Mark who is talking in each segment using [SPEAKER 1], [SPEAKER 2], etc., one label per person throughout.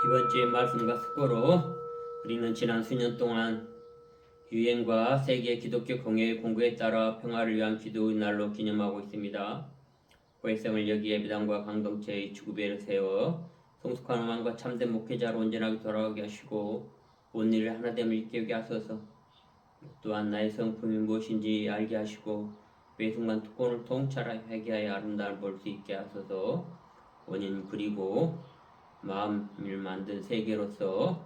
[SPEAKER 1] 번째 말씀과 숙고로 우리는 지난 수년 동안 유엔과 세계 기독교 공회의 공고에 따라 평화를 위한 기도의 날로 기념하고 있습니다. 고해성을 여기 예배당과 공동체의 주구배를 세워 성숙한 왕과 참된 목회자로 온전하게 돌아가게 하시고 온 일을 하나됨을 일깨우게 하소서. 또한 나의 성품이 무엇인지 알게 하시고 외숙만 특권을 통찰하여 회개하여 아름다움을 볼 수 있게 하소서. 원인 그리고 마음을 만든 세계로서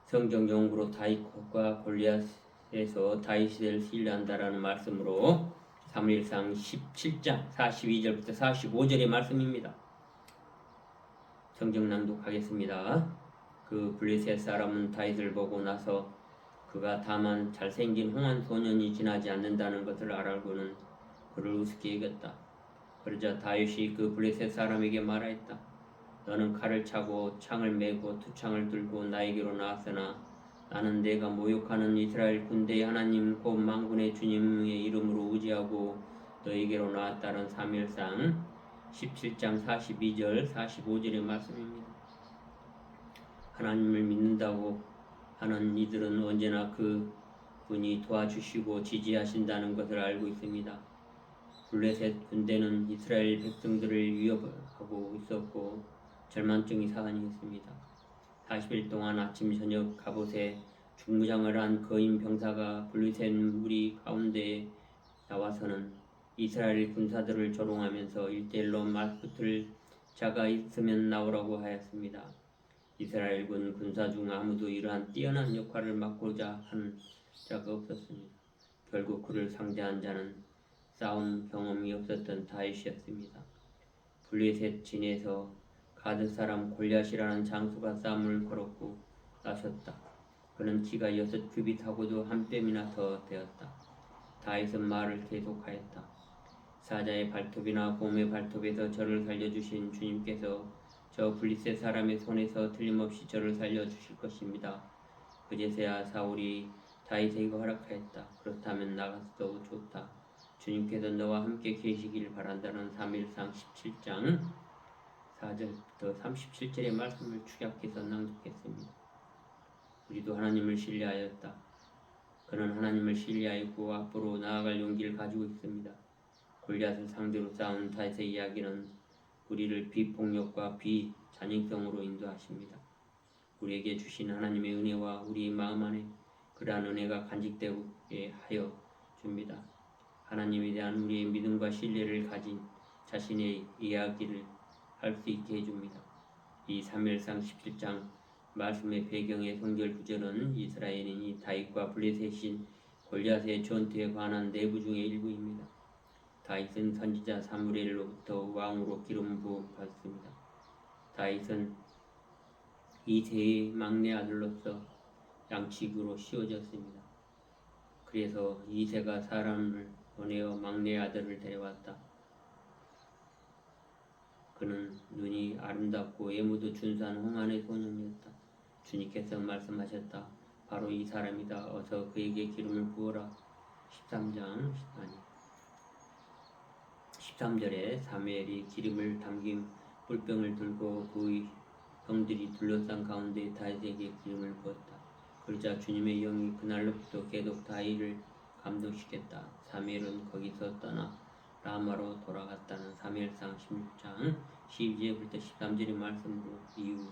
[SPEAKER 1] 성경 용구로 다윗과 골리앗에서 다윗을 신뢰한다라는 말씀으로 사무엘상 17장 42절부터 45절의 말씀입니다. 성경 낭독하겠습니다. 그 블레셋 사람은 다윗을 보고 나서 그가 다만 잘생긴 홍한 소년이 지나지 않는다는 것을 알고는 그를 우습게 여겼다. 그러자 다윗이 그 블레셋 사람에게 말하였다. 너는 칼을 차고 창을 메고 투창을 들고 나에게로 나왔으나 나는 내가 모욕하는 이스라엘 군대의 하나님 곧 만군의 주님의 이름으로 의지하고 너에게로 나왔다는 사무엘상 17장 42절 45절의 말씀입니다. 하나님을 믿는다고 하는 이들은 언제나 그 분이 도와주시고 지지하신다는 것을 알고 있습니다. 블레셋 군대는 이스라엘 백성들을 위협하고 있었고 절망적인 사안이었습니다. 40일 동안 아침 저녁 갑옷에 중무장을 한 거인 병사가 블레셋 무리 가운데에 나와서는 이스라엘 군사들을 조롱하면서 일대일로 말붙을 자가 있으면 나오라고 하였습니다. 이스라엘군 군사 중 아무도 이러한 뛰어난 역할을 맡고자 한 자가 없었습니다. 결국 그를 상대한 자는 싸움 경험이 없었던 다윗이었습니다. 블레셋 진에서 가드 사람 골리앗이라는 장수가 싸움을 걸었고 나섰다. 그는 키가 6규빗하고도 한 뼘이나 더 되었다. 다윗은 말을 계속하였다. 사자의 발톱이나 곰의 발톱에서 저를 살려주신 주님께서 저 블레셋 사람의 손에서 틀림없이 저를 살려주실 것입니다. 그제서야 사울이 다윗에게 허락하였다. 그렇다면 나가서도 좋다. 주님께서 너와 함께 계시길 바란다는 사무엘상 17장 4절부터 37절의 말씀을 축약해서 낭독했습니다. 우리도 하나님을 신뢰하였다. 그는 하나님을 신뢰하였고 앞으로 나아갈 용기를 가지고 있습니다. 골리앗을 상대로 싸운 다윗의 이야기는 우리를 비폭력과 비잔인성으로 인도하십니다. 우리에게 주신 하나님의 은혜와 우리의 마음 안에 그러한 은혜가 간직되게 하여 줍니다. 하나님에 대한 우리의 믿음과 신뢰를 가진 자신의 이야기를 할 수 있게 해줍니다. 이 사무엘상 17장 말씀의 배경의 성결 구절은 이스라엘인이 다윗과 블레셋인 골리앗의 전투에 관한 내부 중의 일부입니다. 다윗은 선지자 사무엘로부터 왕으로 기름 부음 받습니다. 다윗은 이세의 막내 아들로서 양측으로 씌워졌습니다. 그래서 이세가 사람을 보내어 막내 아들을 데려왔다. 그는 눈이 아름답고 외모도 준수한 홍안의 소년이었다. 주님께서 말씀하셨다. 바로 이 사람이다. 어서 그에게 기름을 부어라. 13절에 사무엘이 기름을 담긴 뿔병을 들고 그의 형들이 둘러싼 가운데 다윗에게 기름을 부었다. 그러자 주님의 영이 그날로부터 계속 다윗을 감동시켰다. 사무엘은 거기서 떠나 라마로 돌아갔다는 사무엘상 16장 12절부터 13절의 말씀으로 이후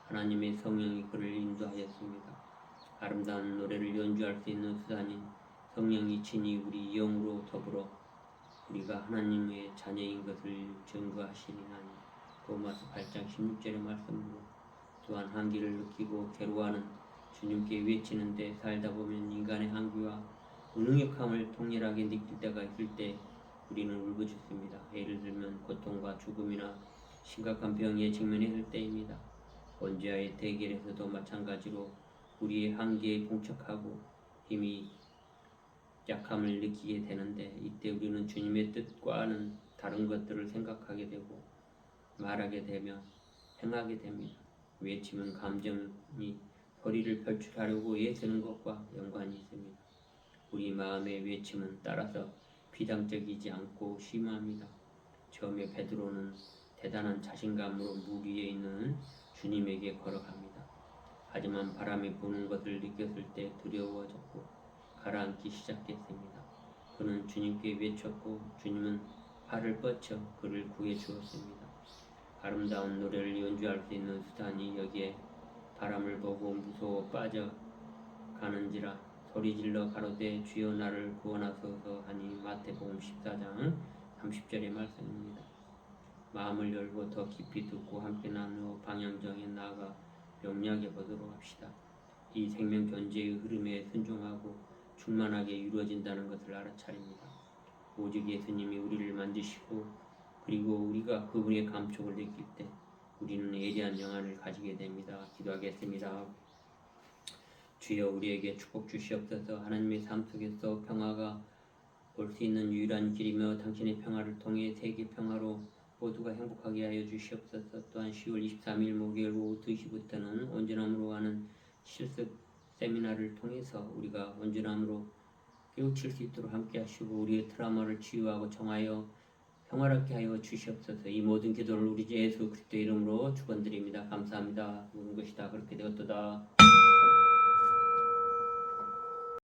[SPEAKER 1] 하나님의 성령이 그를 인도하였습니다. 아름다운 노래를 연주할 수 있는 수단인 성령이 친히 우리 영으로 더불어 우리가 하나님의 자녀인 것을 증거하시리나니 로마서 8장 16절의 말씀으로 또한 한기를 느끼고 괴로워하는 주님께 외치는데 살다 보면 인간의 한계와 무능력함을 통렬하게 느낄 때가 있을 때 우리는 울부짖습니다. 예를 들면 고통과 죽음이나 심각한 병에 직면했을 때입니다. 언제와의 대결에서도 마찬가지로 우리의 한계에 봉착하고 힘이 약함을 느끼게 되는데 이때 우리는 주님의 뜻과는 다른 것들을 생각하게 되고 말하게 되며 행하게 됩니다. 외침은 감정이 소리를 표출하려고 애쓰는 것과 연관이 있습니다. 우리 마음의 외침은 따라서 비상적이지 않고 심합니다. 처음에 베드로는 대단한 자신감으로 물 위에 있는 주님에게 걸어갑니다. 하지만 바람이 부는 것을 느꼈을 때 두려워졌고 가라앉기 시작했습니다. 그는 주님께 외쳤고 주님은 팔을 뻗쳐 그를 구해 주었습니다. 아름다운 노래를 연주할 수 있는 수단이 여기에 바람을 보고 무서워 빠져가는지라 소리질러 가로되 주여 나를 구원하소서 하니 마태복음 14장 30절의 말씀입니다. 마음을 열고 더 깊이 듣고 함께 나누어 방향정에 나아가 명리하게 보도록 합시다. 이 생명 견제의 흐름에 순종하고 충만하게 이루어진다는 것을 알아차립니다. 오직 예수님이 우리를 만드시고 그리고 우리가 그분의 감촉을 느낄 때 우리는 예리한 영안을 가지게 됩니다. 기도하겠습니다. 주여 우리에게 축복 주시옵소서. 하나님의 삶 속에서 평화가 올 수 있는 유일한 길이며 당신의 평화를 통해 세계 평화로 모두가 행복하게 하여 주시옵소서. 또한 10월 23일 목요일 오후 2시부터는 온전함으로 하는 실습 세미나를 통해서 우리가 온전함으로 깨우칠 수 있도록 함께 하시고 우리의 트라우마를 치유하고 정하여 평화롭게 하여 주시옵소서. 이 모든 기도를 우리 주 예수 그리스도의 이름으로 축원드립니다. 감사합니다. 모든 것이 다 그렇게 되었도다.